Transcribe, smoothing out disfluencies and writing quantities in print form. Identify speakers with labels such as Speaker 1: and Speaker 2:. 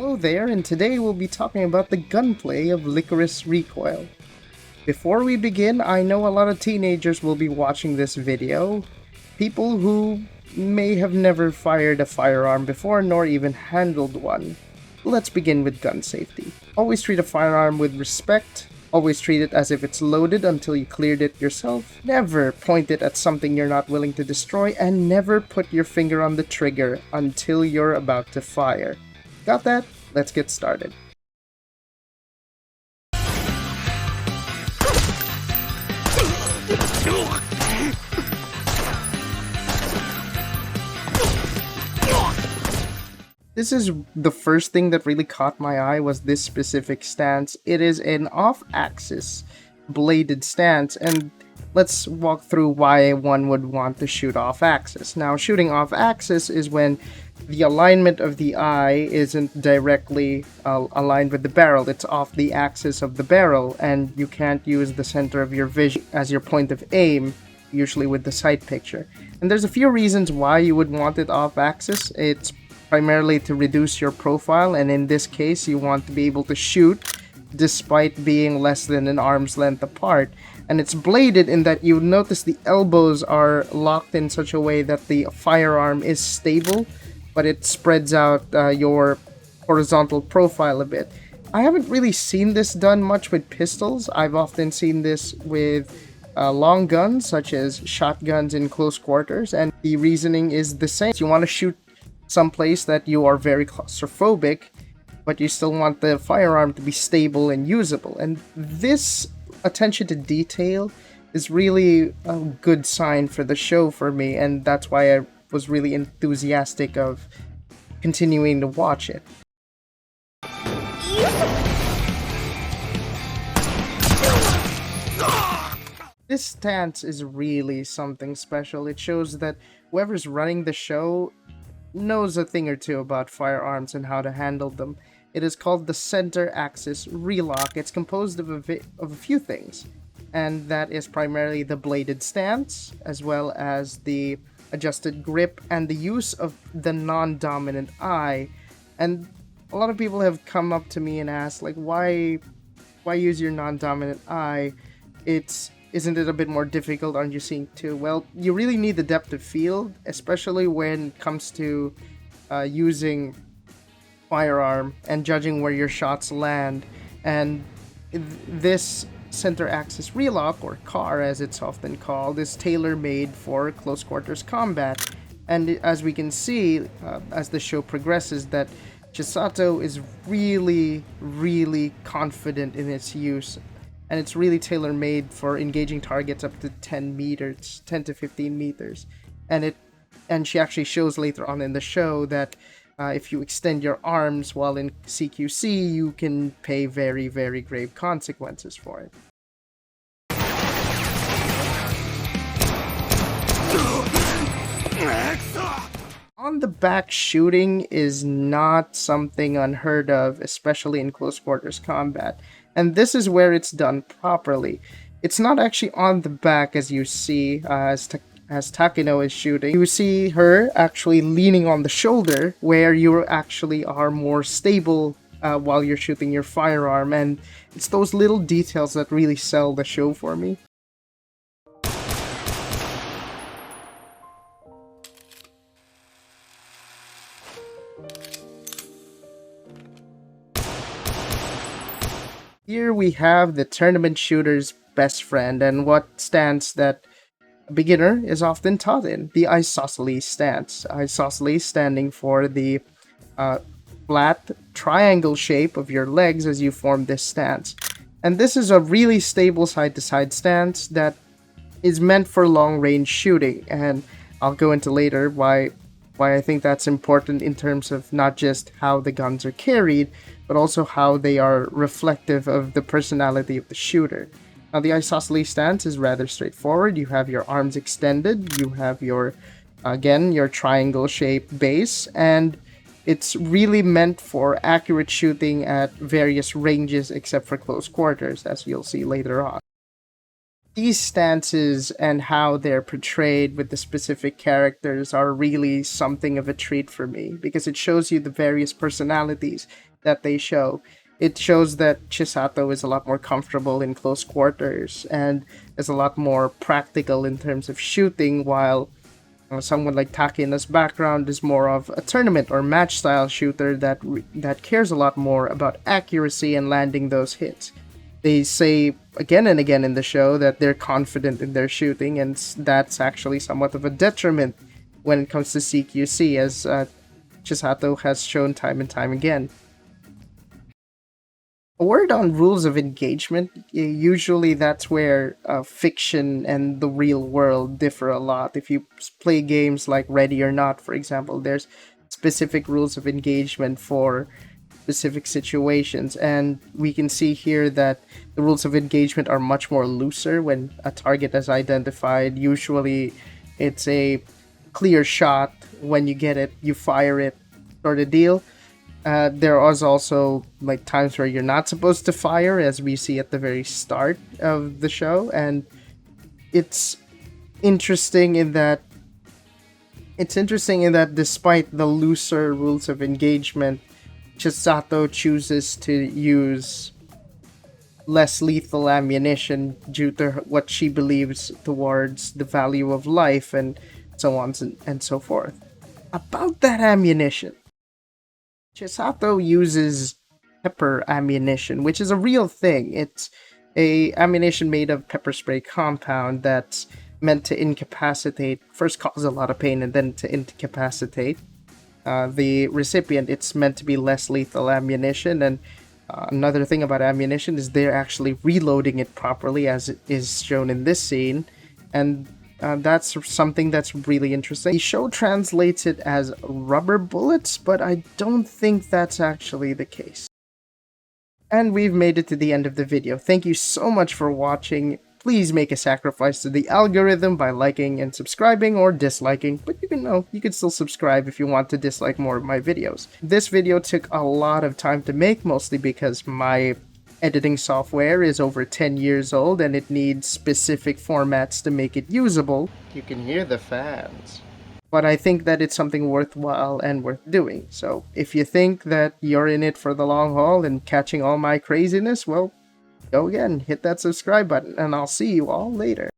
Speaker 1: Hello there, and today we'll be talking about the gunplay of Lycoris Recoil. Before we begin, I know a lot of teenagers will be watching this video, people who may have never fired a firearm before nor even handled one. Let's begin with gun safety. Always treat a firearm with respect. Always treat it as if it's loaded until you cleared it yourself. Never point it at something you're not willing to destroy, and never put your finger on the trigger until you're about to fire. Got that? Let's get started. This is the first thing that really caught my eye was this specific stance. It is an off-axis bladed stance, and let's walk through why one would want to shoot off-axis. Now, shooting off-axis is when the alignment of the eye isn't directly aligned with the barrel. It's off the axis of the barrel, and you can't use the center of your vision as your point of aim, usually with the sight picture. And there's a few reasons why you would want it off-axis. It's primarily to reduce your profile, and in this case you want to be able to shoot despite being less than an arm's length apart. And it's bladed in that you notice the elbows are locked in such a way that the firearm is stable, but it spreads out your horizontal profile a bit. I haven't really seen this done much with pistols. I've often seen this with long guns such as shotguns in close quarters, and the reasoning is the same. You want to shoot someplace that you are very claustrophobic, but you still want the firearm to be stable and usable. And this attention to detail is really a good sign for the show for me, and that's why I was really enthusiastic of continuing to watch it. This stance is really something special. It shows that whoever's running the show knows a thing or two about firearms and how to handle them. It is called the center axis relock. It's composed of a few things, and that is primarily the bladed stance, as well as the adjusted grip and the use of the non-dominant eye. And a lot of people have come up to me and asked, like, why use your non-dominant eye? Isn't it a bit more difficult? Aren't you seeing too? Well, you really need the depth of field, especially when it comes to using firearm and judging where your shots land. And this center axis relock, or CAR as it's often called, is tailor-made for close quarters combat. And as we can see, as the show progresses, that Chisato is really, really confident in its use. And it's really tailor-made for engaging targets up to 10 to 15 meters. And she actually shows later on in the show that if you extend your arms while in CQC, you can pay very, very grave consequences for it. On the back shooting is not something unheard of, especially in close quarters combat. And this is where it's done properly. It's not actually on the back as you see as Takino is shooting. You see her actually leaning on the shoulder, where you actually are more stable while you're shooting your firearm. And it's those little details that really sell the show for me. Here we have the tournament shooter's best friend, and what stance that a beginner is often taught in, the Isosceles Stance. Isosceles standing for the flat triangle shape of your legs as you form this stance. And this is a really stable side-to-side stance that is meant for long-range shooting, and I'll go into later why I think that's important in terms of not just how the guns are carried, but also how they are reflective of the personality of the shooter. Now, the Isosceles stance is rather straightforward. You have your arms extended, you have your triangle-shaped base, and it's really meant for accurate shooting at various ranges except for close quarters, as you'll see later on. these stances and how they're portrayed with the specific characters are really something of a treat for me, because it shows you the various personalities that they show, it shows that Chisato is a lot more comfortable in close quarters and is a lot more practical in terms of shooting, while someone like Takina's background is more of a tournament or match style shooter that cares a lot more about accuracy and landing those hits. They say again and again in the show that they're confident in their shooting, and that's actually somewhat of a detriment when it comes to CQC, as Chisato has shown time and time again. A word on rules of engagement. Usually, that's where fiction and the real world differ a lot. If you play games like Ready or Not, for example, there's specific rules of engagement for specific situations, and we can see here that the rules of engagement are much more looser when a target is identified. Usually, it's a clear shot. When you get it, you fire it, sort of deal. There is also like times where you're not supposed to fire, as we see at the very start of the show, and it's interesting in that despite the looser rules of engagement, Chisato chooses to use less lethal ammunition due to what she believes towards the value of life and so on and so forth. About that ammunition, Chisato uses pepper ammunition, which is a real thing. It's a ammunition made of pepper spray compound that's meant to incapacitate, first cause a lot of pain and then to incapacitate the recipient. It's meant to be less lethal ammunition, and another thing about ammunition is they're actually reloading it properly, as it is shown in this scene, and that's something that's really interesting. The show translates it as rubber bullets, but I don't think that's actually the case. And we've made it to the end of the video. Thank you so much for watching. Please make a sacrifice to the algorithm by liking and subscribing, or disliking, but you can still subscribe if you want to dislike more of my videos. This video took a lot of time to make, mostly because my editing software is over 10 years old and it needs specific formats to make it usable. You can hear the fans. But I think that it's something worthwhile and worth doing. So if you think that you're in it for the long haul and catching all my craziness, well, go again, hit that subscribe button, and I'll see you all later.